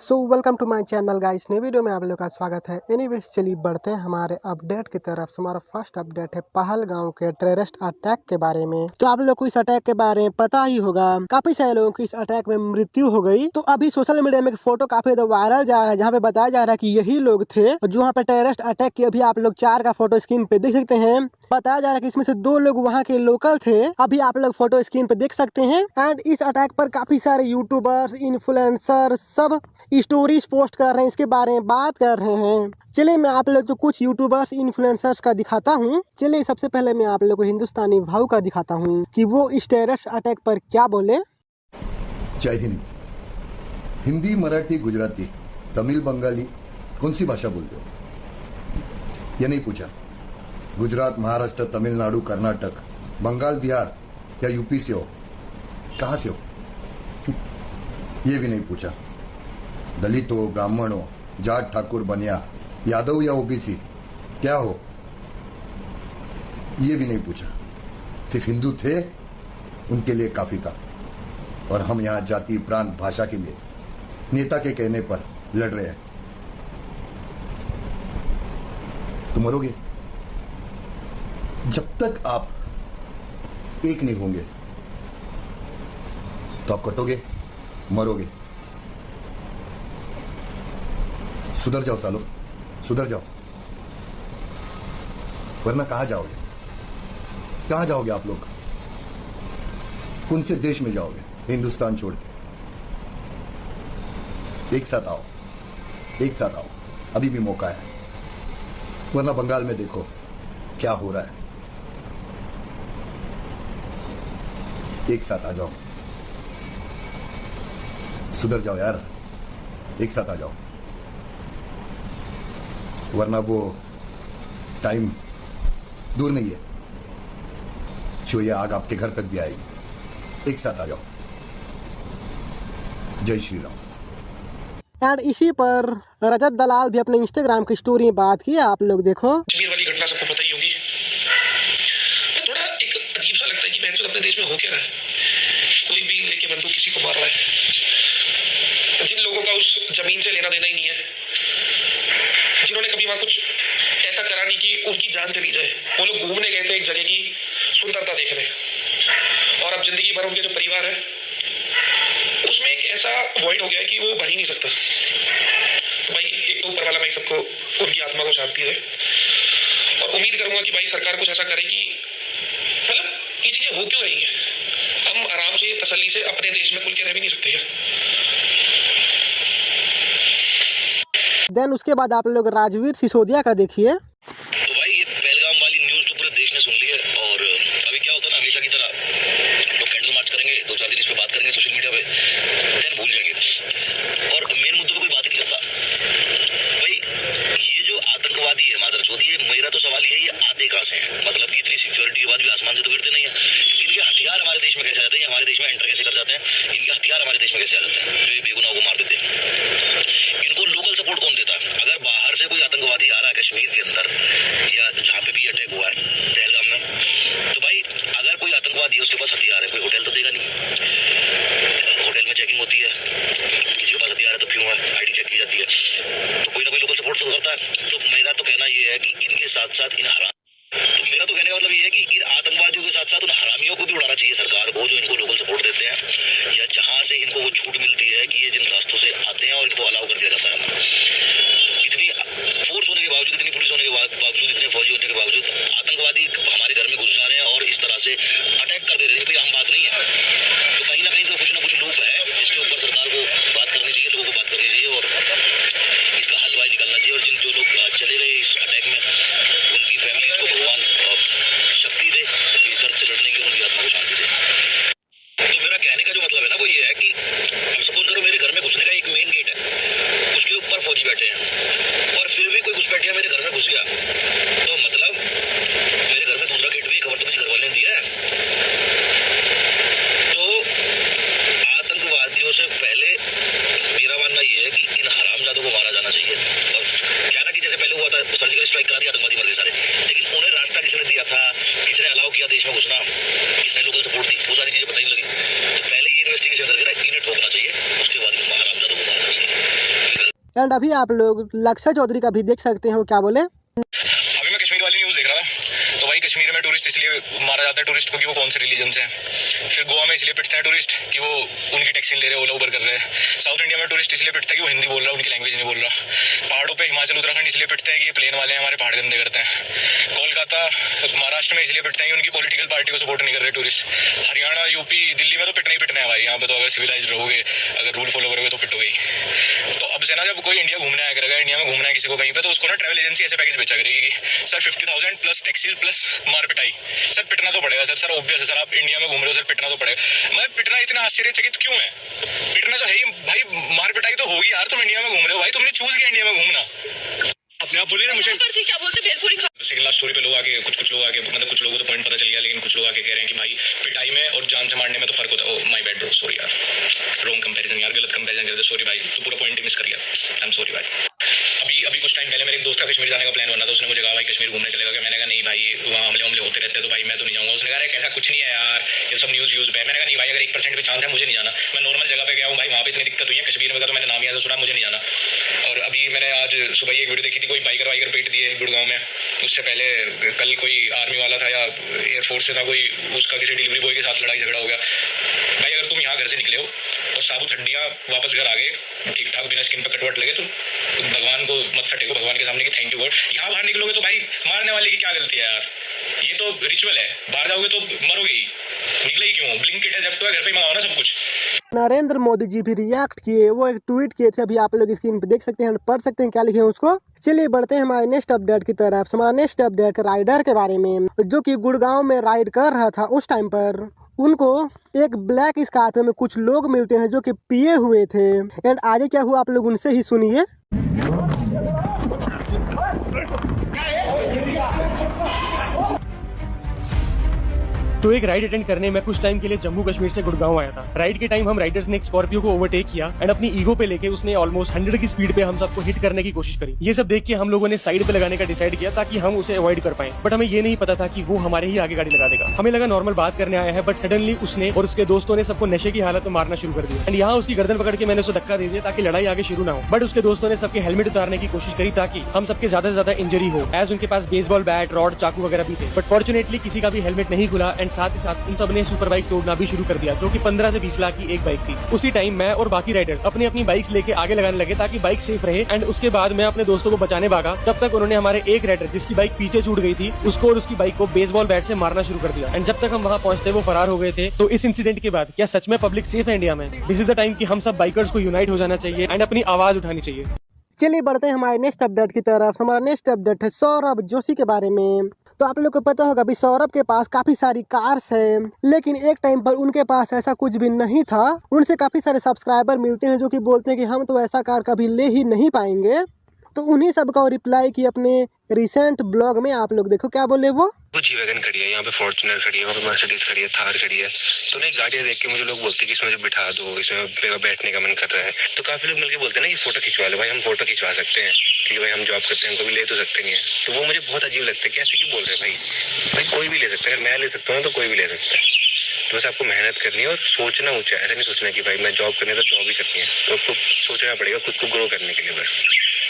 So welcome to my channel guys. नई video में आप लोगों का स्वागत है। एनीवेज चलिए बढ़ते हैं हमारे अपडेट की तरफ। हमारा फर्स्ट अपडेट है पहलगांव के टेररिस्ट अटैक के बारे में। तो आप लोग को इस अटैक के बारे में पता ही होगा, काफी सारे लोगों की इस अटैक में मृत्यु हो गई। तो अभी सोशल मीडिया में एक फोटो काफी वायरल जा रहा है, जहाँ पे बताया जा रहा है कि यही लोग थे जो वहाँ पे टेररिस्ट अटैक किए। अभी आप लोग 4 का फोटो स्क्रीन पे देख सकते हैं। बताया जा रहा है कि इसमें से 2 लोग वहाँ के लोकल थे। अभी आप लोग फोटो स्क्रीन पे देख सकते हैं। एंड इस अटैक पर काफी सारे यूट्यूबर्स, इन्फ्लुएंसर सब स्टोरीज पोस्ट कर रहे हैं, इसके बारे में बात कर रहे हैं। चलिए मैं आप लोग को कुछ यूट्यूबर्स, इन्फ्लुएंसर्स का दिखाता हूँ। चलिए सबसे पहले मैं आप लोग को हिंदुस्तानी भाव का दिखाता हूँ कि वो इस टेररिस्ट अटैक पर क्या बोले। जय हिंद। हिंदी, मराठी, गुजराती, तमिल, बंगाली, कौन सी भाषा बोलते हो? ये नहीं पूछा। गुजरात, महाराष्ट्र, तमिलनाडु, कर्नाटक, बंगाल, बिहार या यूपी से हो? कहां से हो? चुप। ये भी नहीं पूछा। दलित हो, ब्राह्मण हो, जाट, ठाकुर, बनिया, यादव या ओबीसी, क्या हो? ये भी नहीं पूछा। सिर्फ हिंदू थे, उनके लिए काफी था। और हम यहां जाति, प्रांत, भाषा के लिए नेता के कहने पर लड़ रहे हैं। तुम मरोगे जब तक आप एक नहीं होंगे, तो आप कटोगे, मरोगे। सुधर जाओ सालो, सुधर जाओ, वरना कहां जाओगे? कहां जाओगे आप लोग? कौन से देश में जाओगे हिंदुस्तान छोड़ के? एक साथ आओ, एक साथ आओ, अभी भी मौका है। वरना बंगाल में देखो क्या हो रहा है। एक साथ आ जाओ, सुधर जाओ यार, एक साथ आ जाओ, वरना वो टाइम दूर नहीं है जो ये आग आपके घर तक भी आएगी। एक साथ आ जाओ। जय श्री राम। एंड इसी पर रजत दलाल भी अपने इंस्टाग्राम की स्टोरी में बात की, आप लोग देखो। कश्मीर वाली घटना सबको पता ही होगी। थोड़ा एक अजीब सा लगता है कि बहन अपने देश में हो क्या रहा है। कोई भी लेके बंदूक किसी को मार रहा है, जिन लोगों का उस जमीन से लेना देना ही नहीं है, जिन्होंने कभी वहां कुछ ऐसा करा नहीं कि उनकी जान चली जाए, वो लोग घूमने गए थे एक जगह की सुंदरता देखने, और अब जिंदगी भर उनके जो परिवार है उसमें एक ऐसा वॉइड हो गया है कि वो भर ही नहीं सकता। तो भाई एक तो ऊपर वाला भाई सबको उनकी आत्मा को शांति दे, और उम्मीद करूंगा कि भाई सरकार कुछ ऐसा करे कि मतलब ये चीजें हो क्यों रही है। हम आराम से तसल्ली से अपने देश में खुल के रह भी नहीं सकते क्या? देन उसके बाद आप लोग राजवीर सिसोदिया का देखिए। तो भाई ये पहलगाम वाली न्यूज तो पूरे देश ने सुन ली है। और अभी क्या होता है ना, हमेशा की तरह लोग कैंडल मार्च करेंगे, 2-4 दिन इस पे बात करेंगे सोशल मीडिया पे, देन भूल जाएंगे और मेन मुद्दों पे कोई बात नहीं करता। भाई ये जो आतंकवादी है मादरचोदी है, मेरा तो सवाल ये आते कहां से हैं? मतलब कि इतनी सिक्योरिटी के बाद भी आसमान से तो गिरते नहीं है। इनके हथियार हमारे देश में कैसे आ जाते हैं? हमारे देश में एंटर कैसे कर जाते हैं? इनके हथियार हमारे देश में कैसे आ जाते हैं जो ये बेगुनाह को मार देते हैं? इनको लोकल सपोर्ट कौन देता है? अगर बाहर से कोई आतंकवादी आ रहा है कश्मीर के अंदर या जहां पे भी अटैक हुआ है पहलगाम में, तो भाई अगर कोई आतंकवादी है उसके पास हथियार है, कोई होटल तो देगा नहीं। होटल में चेकिंग होती है, किसी के पास हथियार है तो क्यों है, आईडी चेक की जाती है, तो कोई ना कोई लोकल सपोर्ट तो करता है। तो मेरा तो कहना ये है कि इनके साथ साथ इन हराम, तो मेरा तो कहने का मतलब ये है कि इन आतंकवादियों के साथ साथ उन हरामियों को भी उड़ाना चाहिए सरकार को, जो इनको लोकल सपोर्ट देते हैं या जहां से इनको वो छूट मिलती है कि ये जिन रास्तों से आते हैं और इनको अलाउ कर दिया जाता है। इतनी फोर्स होने के बावजूद, इतनी पुलिस होने के बावजूद, इतने फौजी होने के बावजूद आतंकवादी हमारे घर में घुस जा रहे हैं और इस तरह से अटैक कर दे रहे हैं। कोई आम बात नहीं है। तो कहीं ना कहीं तो कुछ ना कुछ लूप है जिसके ऊपर सरकार को बात करनी चाहिए, लोगों को बात करनी चाहिए और इसका हल भाई निकालना चाहिए। और जो लोग चले गए इस अटैक में, उनकी फैमिलीज को भगवान शक्ति दे इस दर्द से लड़ने की, उनकी आत्मा को शांति दे। तो मेरा कहने का जो मतलब है ना वो ये है कि अब सपोज करो मेरे घर में घुसने का एक मेन गेट है, उसके ऊपर फौजी बैठे हैं और फिर भी कोई घुसपैठिया मेरे घर में घुस गया, तो मतलब मेरे घर में दूसरा गेट भी, खबर तो मुझे घर वाले ने दिया है। तो आतंकवादियों से पहले मेरा मानना ये है कि इन हरामजादों को मारा जाना चाहिए। और क्या ना कि जैसे पहले हुआ था, सर्जिकल स्ट्राइक करा दिया, आतंकवादी मर गए सारे, लेकिन उन्हें रास्ता किसने दिया था, किसने अलाउ किया देश में घुसना, किसने लोकल सपोर्ट दी, वो सारी चीजें पता नहीं लगी। तो पहले ये इन्वेस्टिगेशन करके ना इन्हें ठोकना चाहिए, उसके बाद हरामजादों को मारना चाहिए। एंड अभी आप लोग लक्ष्य चौधरी का भी देख सकते हैं वो क्या बोले। अभी मैं कश्मीर वाली न्यूज़ देख रहा था, तो भाई कश्मीर में टूरिस्ट इसलिए मारा जाता है टूरिस्ट को कि वो कौन से रिलीजन से हैं। फिर गोवा में इसलिए पिटते हैं टूरिस्ट कि वो उनकी टैक्सी ले रहे हैं, ओला उबर कर रहे हैं। साउथ इंडिया में टूरिस्ट इसलिए पिटता है कि वो हिंदी बोल रहा है, उनकी लैंग्वेज नहीं बोल रहा। पहाड़ों पे हिमाचल उत्तराखंड इसलिए पिटते हैं कि ये प्लेन वाले हैं, हमारे पहाड़ गंदे करते हैं। कोलकाता महाराष्ट्र में इसलिए पिटते हैं कि उनकी पॉलिटिकल पार्टी को सपोर्ट नहीं कर रहे टूरिस्ट। हरियाणा यूपी दिल्ली में तो पिटना ही पिटना है भाई। यहाँ पे तो अगर सिविलाइज रहोगे, अगर रूल फॉलो करोगे तो पिटोगे ही। तो अब से ना जब कोई इंडिया घूमने आया करेगा, इंडिया में घूमना है किसी को कहीं पे, तो उसको ना ट्रैवल एजेंसी ऐसे पैकेज बेचा करेगी कि सर 50,000 प्लस टैक्सी प्लस मार पिटाई। सर पिटना तो पड़ेगा सर, सर ऑब्वियस है सर, आप इंडिया में घूम रहे हो सर, पिटना तो पड़ेगा। मैं पिटना इतना आश्चर्यचकित क्यों है? पिटना तो है ही भाई, मार पिटाई तो होगी यार। तुम इंडिया में घूम रहे हो भाई, तुमने चूज किया इंडिया में घूमना। अपने आप बोलिए ना मुझे क्या बोलते भेलपुरी सिंगल लास्ट स्टोरी पे लोग आके कुछ लोग आके मतलब कुछ लोगों को तो पॉइंट पता चल गया, लेकिन कुछ लोग आके कह रहे हैं कि भाई पिटाई में और जान से मारने में तो फर्क होता है। माय बैड ब्रो, सॉरी यार, रॉन्ग कंपैरिजन यार, गलत कंपैरिजन कर दे, सॉरी भाई, तू पूरा पॉइंट ही मिस कर गया, आई एम सॉरी भाई। अभी कुछ टाइम पहले मेरे एक दोस्त का कश्मीर जाने का प्लान बना था, उसने मुझे कहा भाई कश्मीर घूमने चलेगा क्या? मैंने कहा नहीं भाई, वहाँ हमले होते रहते हैं तो भाई मैं तो नहीं जाऊंगा। उसने कहा ऐसा कुछ नहीं है यार, ये सब न्यूज़ पे। मैंने कहा नहीं भाई, अगर 1% भी चांस है मुझे नहीं जाना। मैं नॉर्मल जगह पे गया हूँ भाई, वहाँ पे इतनी दिक्कत हुई है। कश्मीर में का तो मैंने नाम ही ऐसा सुना, मुझे नहीं जाना। और अभी मैंने आज सुबह एक वीडियो देखी थी, कोई बाइकर पीट दिए गुड़गांव में। उससे पहले कल कोई आर्मी वाला था या एयरफोर्स से था कोई, उसका किसी डिलीवरी बॉय के साथ लड़ाई झगड़ा हो गया। भाई अगर तुम यहाँ घर से निकले हो और साबुत हड्डियाँ वापस घर आ गए ठीक ठाक, बिना स्किन पर कटवट लगे, तो भगवान को मत्था टेको भगवान के सामने कि थैंक यू गॉड। यहाँ बाहर निकलोगे तो भाई मारने वाले की क्या गलती है यार? ये तो रिचुअल है, बाहर जाओगे तो मरोगे ही, निकले ही क्यों? ब्लिंकिट है, जेप्टो है, घर पे मंगाओ ना सब कुछ। नरेंद्र मोदी जी भी रिएक्ट किए, वो एक ट्वीट किए थे, अभी आप लोग स्क्रीन पे देख सकते हैं, पढ़ सकते हैं क्या लिखे हैं उसको। चलिए बढ़ते हैं हमारे नेक्स्ट अपडेट की तरफ। हमारा नेक्स्ट अपडेट राइडर के बारे में, जो कि गुड़गांव में राइड कर रहा था। उस टाइम पर उनको एक ब्लैक स्कॉर्पियो में कुछ लोग मिलते हैं जो कि पिए हुए थे। एंड आगे क्या हुआ आप लोग उनसे ही सुनिए। तो एक राइड अटेंड करने में कुछ टाइम के लिए जम्मू कश्मीर से गुड़गांव आया था। राइड के टाइम हम राइडर्स ने एक स्कॉर्पियो को ओवरटेक किया एंड अपनी ईगो पे लेके उसने ऑलमोस्ट 100 की स्पीड पे हम सबको हिट करने की कोशिश करी। ये सब देख के हम लोगों ने साइड पे लगाने का डिसाइड किया ताकि हम उसे अवॉइड कर पाए, बट हमें ये नहीं पता था कि वो हमारे ही आगे गाड़ी लगा देगा। हमें लगा नॉर्मल बात करने आया है, बट सडनली उसने और उसके दोस्तों ने सबको नशे की हालत में मारना शुरू कर दिया। एंड यहाँ उसकी गर्दन पकड़ के मैंने उसे धक्का दे दिया ताकि लड़ाई आगे शुरू ना हो, बट उसके दोस्तों ने सबके हेलमेट उतारने की कोशिश करी ताकि हम सबके ज्यादा से ज्यादा इंजरी हो, एज उनके पास बेसबॉल बैट, रॉड, चाकू वगैरह भी थे। बट फॉर्चुनेटली किसी का भी हेलमेट नहीं खुला एंड साथ ही साथ उन सब ने सुपर बाइक तोड़ना भी शुरू कर दिया, जो कि 15 से 20 लाख की एक बाइक थी। उसी टाइम मैं और बाकी राइडर्स अपनी अपनी बाइक्स लेके आगे लगाने लगे ताकि बाइक सेफ रहे। एंड उसके बाद मैं अपने दोस्तों को बचाने भागा, तब तक उन्होंने हमारे एक राइडर जिसकी बाइक पीछे छूट गई थी उसको और उसकी बाइक को बेसबॉल बैट से मारना शुरू कर दिया। एंड जब तक हम वहाँ पहुंचते वो फरार हो गए थे। तो इस इंसिडेंट के बाद क्या सच में पब्लिक सेफ है इंडिया में? दिस इज द टाइम कि हम सब बाइकर्स को यूनाइट हो जाना चाहिए एंड अपनी आवाज उठानी चाहिए। चलिए बढ़ते हैं हमारे नेक्स्ट अपडेट की तरफ। हमारा नेक्स्ट अपडेट है सौरभ जोशी के बारे में। तो आप लोग को पता होगा अभी सौरभ के पास काफी सारी कार्स है, लेकिन एक टाइम पर उनके पास ऐसा कुछ भी नहीं था। उनसे काफी सारे सब्सक्राइबर मिलते हैं जो कि बोलते हैं कि हम तो ऐसा कार कभी ले ही नहीं पाएंगे। तो उन्हीं सब का रिप्लाई की अपने रिसेंट ब्लॉग में आप लोग देखो क्या बोले वो। जी वैगन खड़ी है, यहाँ पे फॉर्च्यूनर खड़ी है, वहाँ पे मर्सिडीज खड़ी है, थार खड़ी है। तो नहीं गाड़ियाँ देख के मुझे लोग बोलते हैं कि इसमें मुझे बिठा दो, इसमें मेरा बैठने का मन कर रहा है। तो काफी लोग मिलकर बोलते हैं ना कि फोटो खिंचवा लो। भाई हम फोटो खिंचवा सकते हैं क्योंकि भाई हम जॉब करते हैं, हम कभी ले तो सकते नहीं है। तो वो मुझे बहुत अजीब लगता है कि ऐसे क्यों बोल रहे हैं भाई कोई भी ले सकता है। अगर मैं ले सकता हूँ तो कोई भी ले सकता है। तो बस आपको मेहनत करनी है और सोचना ऊंचा है। ऐसा नहीं सोचना कि भाई मैं जॉब करनी है तो जॉब ही करनी है। तो आपको सोचना पड़ेगा खुद को ग्रो करने के लिए। बस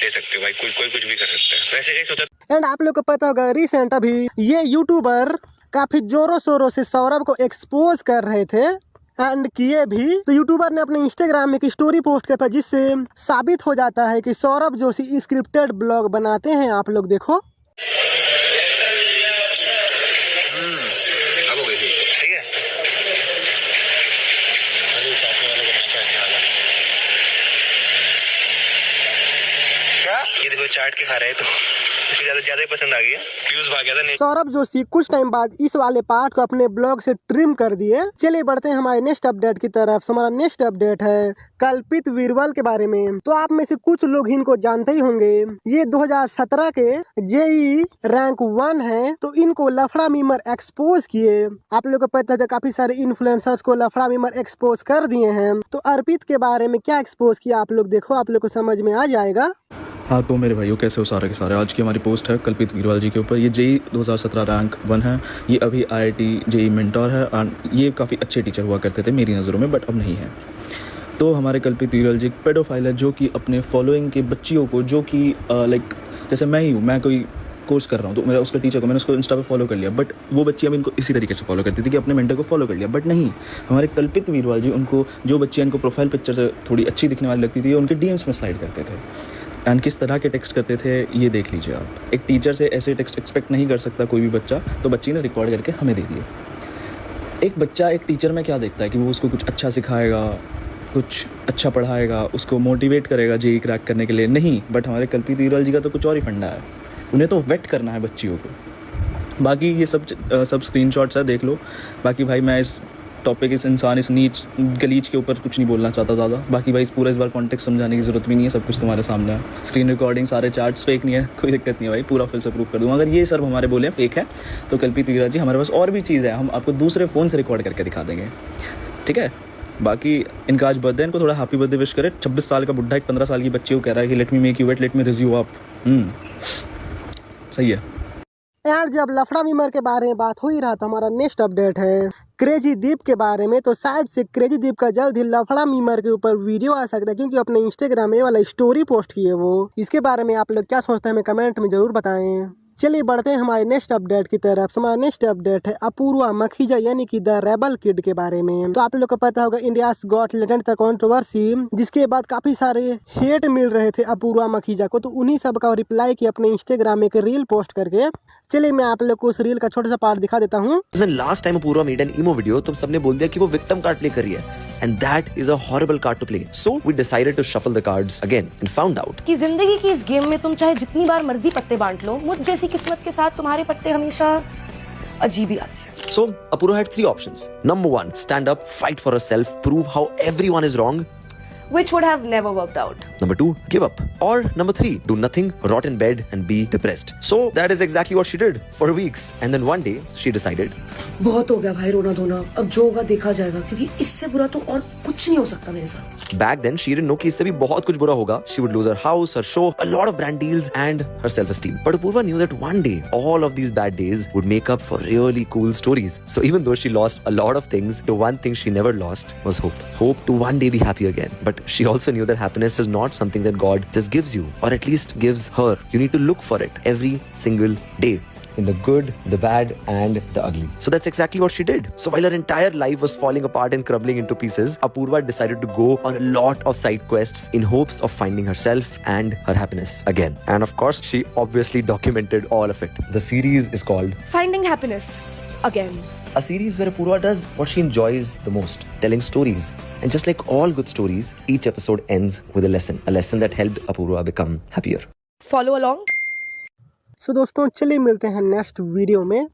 ले सकते हो भाई, कोई कुछ भी कर सकता है। वैसे नहीं सोचा। एंड आप लोग को पता होगा रिसेंट अभी ये यूट्यूबर काफी जोरों शोरों से सौरभ को एक्सपोज कर रहे थे एंड किए भी। तो यूट्यूबर ने अपने इंस्टाग्राम में एक स्टोरी पोस्ट किया था जिससे साबित हो जाता है कि सौरभ जोशी स्क्रिप्टेड ब्लॉग बनाते हैं। आप लोग देखो। ये देखो चाट के खा रहे हैं तो इसको ज्यादा ही पसंद आ गया, व्यूज भाग गया था। सौरभ जोशी कुछ टाइम बाद इस वाले पार्ट को अपने ब्लॉग से ट्रिम कर दिए। चलिए बढ़ते हैं हमारे नेक्स्ट अपडेट की तरफ। हमारा नेक्स्ट अपडेट है कल्पित वीरवाल के बारे में। तो आप में से कुछ लोग इनको जानते ही होंगे। ये 2017 के जेई रैंक 1 है। तो इनको लफड़ा मीमर एक्सपोज किए। आप लोग को पता है काफी सारे इन्फ्लुएंसर्स को लफड़ा मीमर एक्सपोज कर दिए हैं। तो अर्पित के बारे में क्या एक्सपोज किया आप लोग देखो, आप लोग को समझ में आ जाएगा। हाँ तो मेरे भाइयों कैसे हो सारे के सारे। आज की हमारी पोस्ट है कल्पित वीरवाल जी के ऊपर। ये जेई 2017 रैंक 1 है। ये अभी IIT जेई मेंटोर है और ये काफ़ी अच्छे टीचर हुआ करते थे मेरी नज़रों में, बट अब नहीं है। तो हमारे कल्पित वीरवाल जी एक पेडोफाइल है जो कि अपने फॉलोइंग के बच्चियों को, जो कि लाइक जैसे मैं ही हूँ, मैं कोई कोर्स कर रहा हूँ तो मेरा उसका टीचर को मैंने उसको इंस्टा पे फॉलो कर लिया, बट वो बच्ची अब इनको इसी तरीके से फॉलो करती थी कि अपने मेंटर को फॉलो कर लिया, बट नहीं, हमारे कल्पित वीरवाल जी उनको, जो बच्चियाँ इनको प्रोफाइल पिक्चर से थोड़ी अच्छी दिखने वाली लगती थी, उनके डीएम्स में स्लाइड करते थे। एंड किस तरह के टेक्स्ट करते थे ये देख लीजिए आप। एक टीचर से ऐसे टेक्स्ट एक्सपेक्ट नहीं कर सकता कोई भी बच्चा, तो बच्ची ने रिकॉर्ड करके हमें दे दिए। एक बच्चा एक टीचर में क्या देखता है कि वो उसको कुछ अच्छा सिखाएगा, कुछ अच्छा पढ़ाएगा, उसको मोटिवेट करेगा जेई क्रैक करने के लिए, नहीं, बट हमारे कल्पित वीरवाल जी का तो कुछ और ही फंडा है, उन्हें तो वेट करना है बच्चियों को। बाकी ये सब स्क्रीनशॉट्स है, देख लो। बाकी भाई मैं इस टॉपिक, इस इंसान, इस नीच गलीच के ऊपर कुछ नहीं बोलना चाहता ज़्यादा। बाकी भाई इस बार कॉन्टेक्स्ट समझाने की ज़रूरत भी नहीं है, सब कुछ तुम्हारे सामने है। स्क्रीन रिकॉर्डिंग, सारे चार्ट्स फेक नहीं है, कोई दिक्कत नहीं है भाई, पूरा फिर से प्रूव कर दूँगा। अगर ये सब हमारे बोले फेक है तो कल्पित वीरवाल जी हमारे पास और भी चीज़ है, हम आपको दूसरे फ़ोन से रिकॉर्ड करके दिखा देंगे, ठीक है। बाकी इनका आज बर्थडे, इनको थोड़ा हैप्पी बर्थडे विश करें। 26 साल का बुढ़ा एक 15 साल की बच्ची को कह रहा है कि let me make you wait, let me rizz you up. सही है यार। जब लफड़ा मीमर के बारे में बात हो ही रहा था, हमारा नेक्स्ट अपडेट है क्रेजी दीप के बारे में। तो शायद से क्रेजी दीप का जल्द ही लफड़ा मीमर के ऊपर वीडियो आ सकता है, क्योंकि अपने इंस्टाग्राम में वाला स्टोरी पोस्ट किए वो। इसके बारे में आप लोग क्या सोचते हैं हमें कमेंट में जरूर बताएं। चलिए बढ़ते हैं हमारे नेक्स्ट अपडेट की तरफ। हमारा नेक्स्ट अपडेट है अपूर्वा मखीजा यानी कि द रेबल किड के बारे में। तो आप लोग को पता होगा इंडिया गॉट टैलेंट का कंट्रोवर्सी, जिसके बाद काफी सारे हेट मिल रहे थे अपूर्वा मखीजा को, तो उन्हीं सब का रिप्लाई किया अपने इंस्टाग्राम में एक रील पोस्ट करके। चलिए मैं आप लोग को उस रील का छोटा सा पार्ट दिखा देता हूँ। Last time Apurva made an emo video, तुम सबने बोल दिया कि वो विक्टिम कार्ड प्ले कर रही है, and that is a horrible card to play. So we decided to shuffle the cards again and found out कि जिंदगी की इस गेम में तुम चाहे जितनी बार मर्जी पत्ते बांट लो, मुझ जैसी किस्मत के साथ तुम्हारे पत्ते हमेशा अजीब ही आते हैं। So Apurva had 3 options. Number 1, stand up, fight for herself, prove how everyone is wrong. Which would have never worked out. Number 2, give up. Or number 3, do nothing, rot in bed and be depressed. So that is exactly what she did for weeks. And then one day she decided, बहुत हो गया भाई रोना धोना, अब जो होगा देखा जाएगा, क्योंकि इससे बुरा तो और कुछ नहीं हो सकता मेरे साथ। back then she didn't know कि इससे भी बहुत कुछ बुरा होगा. She would lose her house, her show, a lot of brand deals and her self-esteem. But Apurva knew that one day all of these bad days would make up for really cool stories. So even though she lost a lot of things, the one thing she never lost was hope. Hope to one day be happy again. But she also knew that happiness is not something that God just gives you, or at least gives her. You need to look for it every single day. In the good, the bad, and the ugly. So that's exactly what she did. So while her entire life was falling apart and crumbling into pieces, Apurva decided to go on a lot of side quests in hopes of finding herself and her happiness again. And of course, she obviously documented all of it. The series is called Finding Happiness Again. a series where Apurva does what she enjoys the most, telling stories. And just like all good stories, each episode ends with a lesson that helped Apurva become happier. Follow along. सो दोस्तों चलिए मिलते हैं next video में।